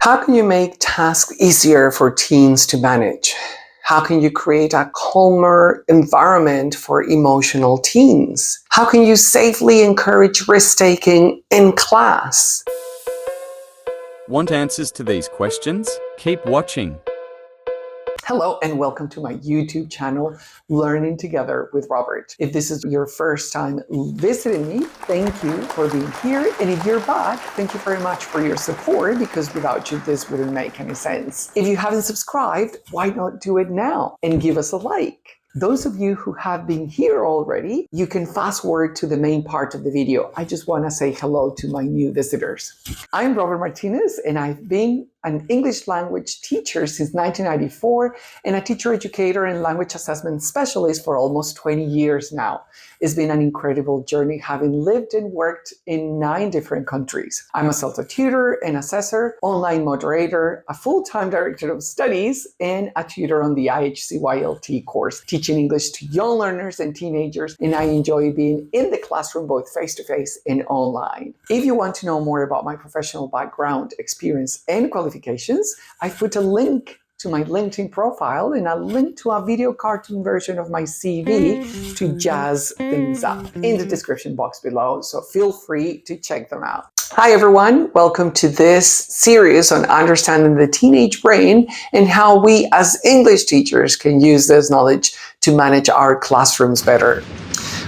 How can you make tasks easier for teens to manage? How can you create a calmer environment for emotional teens? How can you safely encourage risk-taking in class? Want answers to these questions? Keep watching. Hello and welcome to my YouTube channel, Learning Together with Robert. If this is your first time visiting me, thank you for being here. And if you're back, thank you very much for your support, because without you, this wouldn't make any sense. If you haven't subscribed, why not do it now and give us a like? Those of you who have been here already, you can fast forward to the main part of the video. I just want to say hello to my new visitors. I'm Robert Martinez, and I've been an English language teacher since 1994 and a teacher educator and language assessment specialist for almost 20 years now. It's been an incredible journey, having lived and worked in 9 different countries. I'm a self-tutor and assessor, online moderator, a full-time director of studies, and a tutor on the IHCYLT course, teaching English to young learners and teenagers, and I enjoy being in the classroom both face-to-face and online. If you want to know more about my professional background, experience, and qualifications, I've put a link to my LinkedIn profile and a link to a video cartoon version of my CV to jazz things up in the description box below, so feel free to check them out. Hi everyone, welcome to this series on understanding the teenage brain and how we as English teachers can use this knowledge to manage our classrooms better.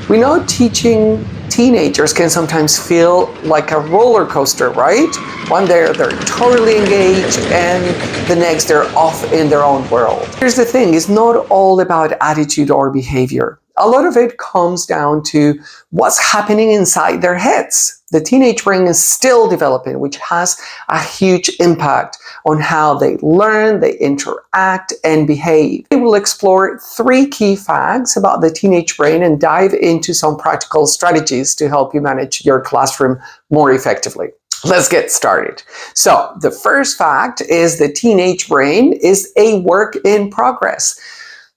We know teaching teenagers can sometimes feel like a roller coaster, right? One day they're totally engaged and the next they're off in their own world. Here's the thing, it's not all about attitude or behavior. A lot of it comes down to what's happening inside their heads. The teenage brain is still developing, which has a huge impact on how they learn, they interact, and behave. We will explore 3 key facts about the teenage brain and dive into some practical strategies to help you manage your classroom more effectively. Let's get started. So, the first fact is the teenage brain is a work in progress.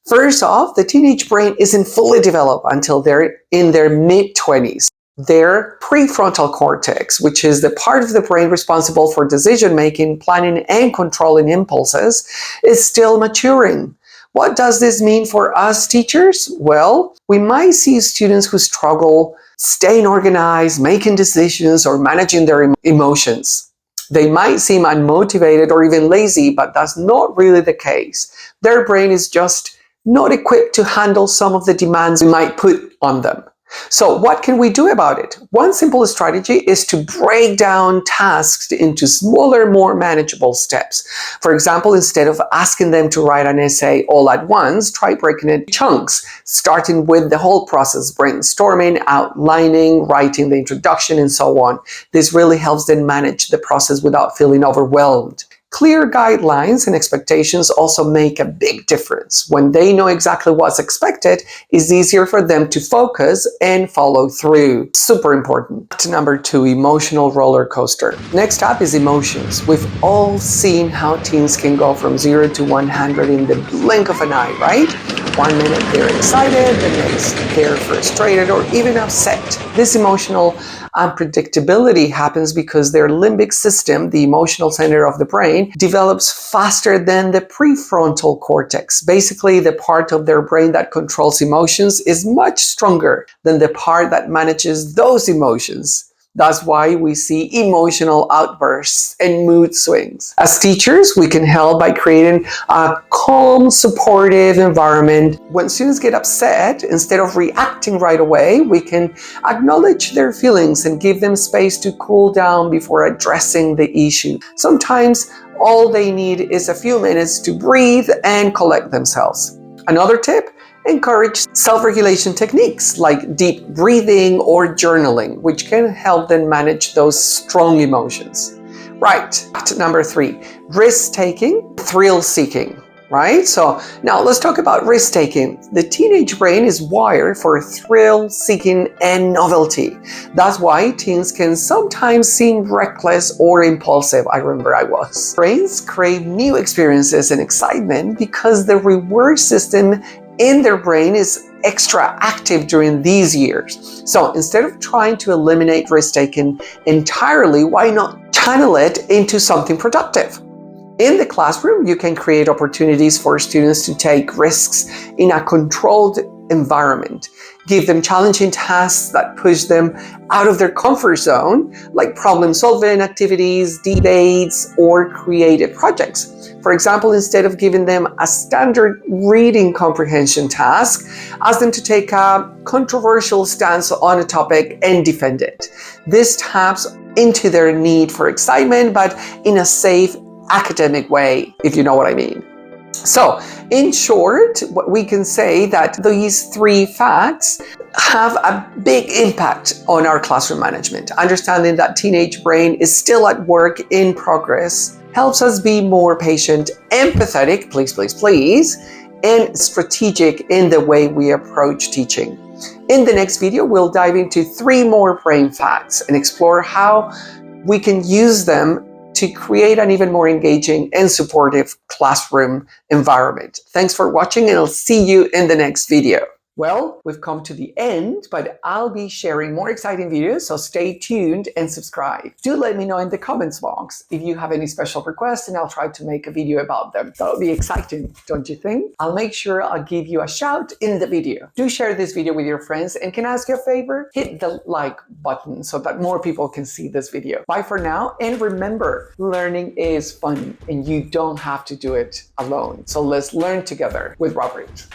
First off, the teenage brain isn't fully developed until they're in their mid-20s. Their prefrontal cortex, which is the part of the brain responsible for decision-making, planning, and controlling impulses, is still maturing. What does this mean for us teachers? Well, we might see students who struggle staying organized, making decisions, or managing their emotions. They might seem unmotivated or even lazy, but that's not really the case. Their brain is just not equipped to handle some of the demands we might put on them. So what can we do about it? One simple strategy is to break down tasks into smaller, more manageable steps. For example, instead of asking them to write an essay all at once, try breaking it into chunks, starting with the whole process, brainstorming, outlining, writing the introduction, and so on. This really helps them manage the process without feeling overwhelmed. Clear guidelines and expectations also make a big difference. When they know exactly what's expected, it's easier for them to focus and follow through. Super important. Number 2, emotional roller coaster. Next up is emotions. We've all seen how teens can go from 0 to 100 in the blink of an eye, right? One minute they're excited, the next they're frustrated or even upset. This emotional unpredictability happens because their limbic system, the emotional center of the brain, develops faster than the prefrontal cortex. Basically, the part of their brain that controls emotions is much stronger than the part that manages those emotions. That's why we see emotional outbursts and mood swings. As teachers, we can help by creating a calm, supportive environment. When students get upset, instead of reacting right away, we can acknowledge their feelings and give them space to cool down before addressing the issue. Sometimes all they need is a few minutes to breathe and collect themselves. Another tip: encourage self-regulation techniques like deep breathing or journaling, which can help them manage those strong emotions. Right, number 3, risk-taking, thrill-seeking. Right? So now let's talk about risk-taking. The teenage brain is wired for thrill-seeking and novelty. That's why teens can sometimes seem reckless or impulsive. I remember I was. Brains crave new experiences and excitement because the reward system in their brain is extra active during these years. So instead of trying to eliminate risk-taking entirely, why not channel it into something productive? In the classroom, you can create opportunities for students to take risks in a controlled environment. Give them challenging tasks that push them out of their comfort zone, like problem-solving activities, debates, or creative projects. For example, instead of giving them a standard reading comprehension task, ask them to take a controversial stance on a topic and defend it. This taps into their need for excitement, but in a safe, academic way, if you know what I mean. So, in short, we can say that these 3 facts have a big impact on our classroom management. Understanding that teenage brain is still at work in progress helps us be more patient, empathetic, please, and strategic in the way we approach teaching. In the next video, we'll dive into 3 more brain facts and explore how we can use them to create an even more engaging and supportive classroom environment. Thanks for watching, and I'll see you in the next video. Well, we've come to the end, but I'll be sharing more exciting videos, so stay tuned and subscribe. Do let me know in the comments box if you have any special requests, and I'll try to make a video about them. That'll be exciting, don't you think? I'll make sure I'll give you a shout in the video. Do share this video with your friends, and can I ask you a favor? Hit the like button so that more people can see this video. Bye for now, and remember, learning is fun, and you don't have to do it alone. So let's learn together with Robert.